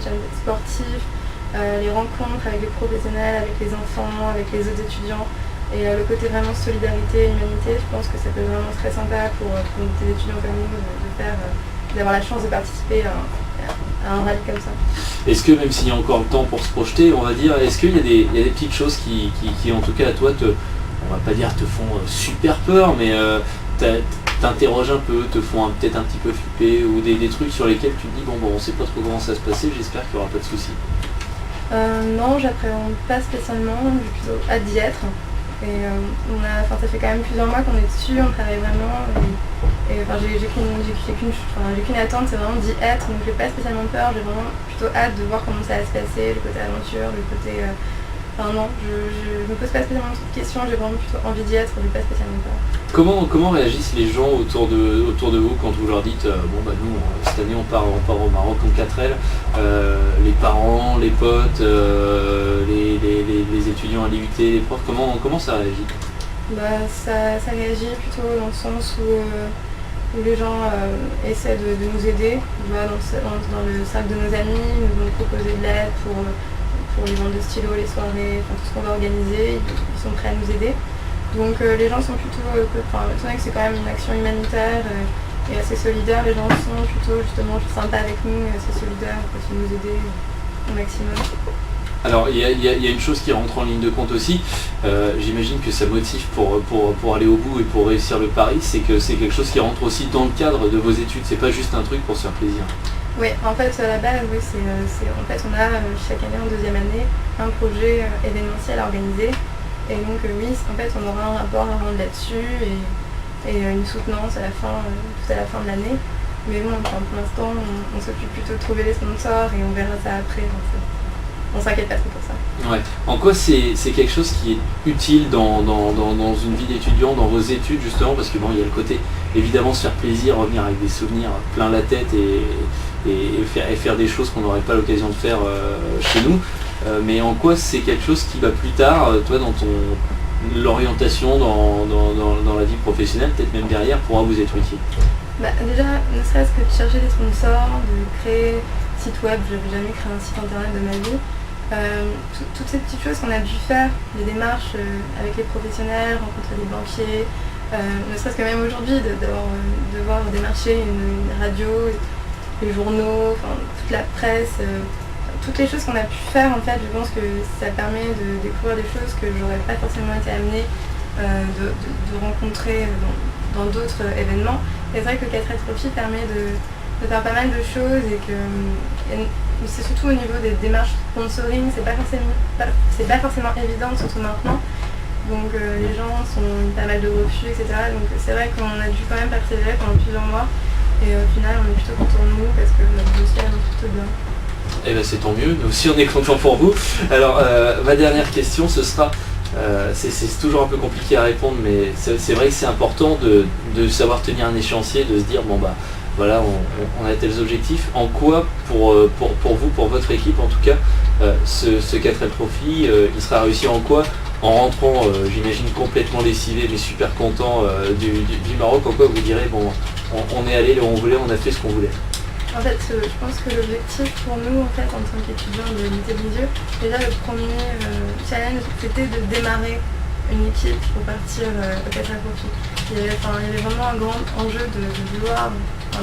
challenge sportif, les rencontres avec les professionnels, avec les enfants, avec les autres étudiants. Et le côté vraiment solidarité, humanité, je pense que ça peut être vraiment très sympa pour des étudiants comme nous d'avoir la chance de participer à un rallye comme ça. Est-ce que même s'il y a encore le temps pour se projeter, on va dire, est-ce qu'il y a des petites choses qui en tout cas à toi, on va pas dire te font super peur, mais t'interrogent un peu, te font peut-être un petit peu flipper, ou des trucs sur lesquels tu te dis bon on sait pas trop comment ça va se passer, j'espère qu'il n'y aura pas de soucis. Non, j'appréhende pas spécialement, j'ai plutôt hâte d'y être. Et ça fait quand même plusieurs mois qu'on est dessus, on travaille vraiment. J'ai qu'une attente, c'est vraiment d'y être, donc j'ai pas spécialement peur, j'ai vraiment plutôt hâte de voir comment ça va se passer, le côté aventure, le côté... non, je me pose pas spécialement de questions, j'ai vraiment plutôt envie d'y être, j'ai pas spécialement peur. Comment réagissent les gens autour de vous quand vous leur dites nous cette année on part au Maroc en 4L, les parents, les potes, les étudiants à l'IUT, les profs, comment ça réagit? Ça réagit plutôt dans le sens où les gens essaient de nous aider. Dans le cercle de nos amis, ils nous vont proposer de l'aide pour les ventes de stylos, les soirées, tout ce qu'on va organiser, ils sont prêts à nous aider. Donc les gens sont plutôt, étant donné que c'est quand même une action humanitaire et assez solidaire, les gens sont plutôt justement sympas avec nous, assez solidaires, pour nous aider au maximum. Alors il y a une chose qui rentre en ligne de compte aussi, j'imagine que ça motive pour aller au bout et pour réussir le pari, c'est que c'est quelque chose qui rentre aussi dans le cadre de vos études, c'est pas juste un truc pour se faire plaisir. Oui, en fait à la base, on a chaque année en deuxième année un projet événementiel à organiser. Et donc en fait on aura un rapport à rendre là-dessus et une soutenance tout à la fin de l'année. Mais bon, pour l'instant on s'occupe plutôt de trouver les sponsors et on verra ça après. On s'inquiète pas trop pour ça. Ouais. En quoi c'est quelque chose qui est utile dans une vie d'étudiant, dans vos études justement, parce que il y a le côté évidemment se faire plaisir, revenir avec des souvenirs plein la tête et faire des choses qu'on n'aurait pas l'occasion de faire chez nous. Mais en quoi c'est quelque chose qui va plus tard, toi dans l'orientation dans la vie professionnelle, peut-être même derrière, pourra vous être utile? Déjà, ne serait-ce que de chercher des sponsors, de créer site web, je n'avais jamais créé un site internet de ma vie. Toutes ces petites choses qu'on a dû faire, les démarches avec les professionnels, rencontrer des banquiers, ne serait-ce que même aujourd'hui, devoir démarcher une radio, les journaux, toute la presse, toutes les choses qu'on a pu faire, en fait, je pense que ça permet de découvrir des choses que j'aurais pas forcément été amenée de rencontrer dans d'autres événements. Et c'est vrai que le 4L Trophy permet de faire pas mal de choses et c'est surtout au niveau des démarches sponsoring, c'est pas forcément évident, surtout maintenant. Donc les gens ont pas mal de refus, etc. Donc c'est vrai qu'on a dû quand même persévérer pendant plusieurs mois et au final on est plutôt content de nous parce que notre dossier avance plutôt bien. Eh bien c'est tant mieux, nous aussi on est contents pour vous. Alors ma dernière question ce sera, c'est toujours un peu compliqué à répondre, mais c'est vrai que c'est important de savoir tenir un échéancier, de se dire voilà, on a tels objectifs. En quoi pour vous, pour votre équipe en tout cas, ce 4L Trophy, il sera réussi en quoi? En rentrant, j'imagine complètement lessivé mais super content du Maroc, en quoi vous direz on est allé là où on voulait, on a fait ce qu'on voulait? En fait, je pense que l'objectif pour nous, en tant qu'étudiants de l'unité de Lisieux, déjà le premier challenge, c'était de démarrer une équipe pour partir au 4L Trophy. Il y avait vraiment un grand enjeu de vouloir,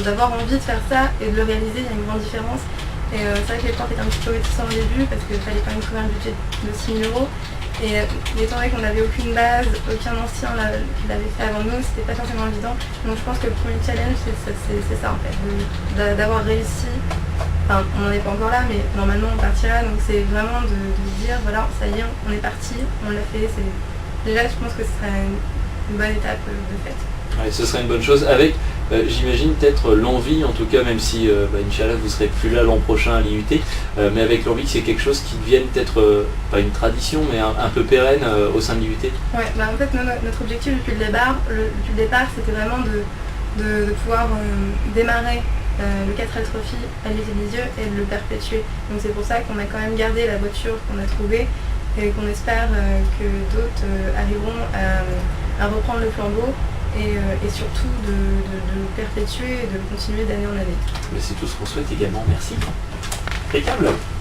d'avoir envie de faire ça et de le réaliser, il y a une grande différence. Et c'est vrai que les profs étaient un petit peu réticents au début parce qu'il fallait quand même trouver un budget de 6 000 €. Et étant donné qu'on n'avait aucune base, aucun ancien qui l'avait fait avant nous, c'était pas forcément évident. Donc je pense que le premier challenge, c'est ça en fait, d'avoir réussi. Enfin, on n'en est pas encore là, mais normalement on partira. Donc c'est vraiment de dire, voilà, ça y est, on est parti, on l'a fait. Déjà, je pense que ce serait une bonne étape de fait. Ouais, ce serait une bonne chose avec, j'imagine, peut-être l'envie, en tout cas, même si, Inch'Allah, vous ne serez plus là l'an prochain à l'IUT, mais avec l'envie que c'est quelque chose qui devienne peut-être, pas une tradition, mais un peu pérenne au sein de l'IUT. Ouais, en fait, notre objectif depuis le départ, c'était vraiment de pouvoir démarrer le 4L Trophy à l'IUT de Lisieux et de le perpétuer. Donc c'est pour ça qu'on a quand même gardé la voiture qu'on a trouvée et qu'on espère que d'autres arriveront à reprendre le flambeau. Et surtout de le perpétuer et de le continuer d'année en année. Mais c'est tout ce qu'on souhaite également, merci. Impeccable.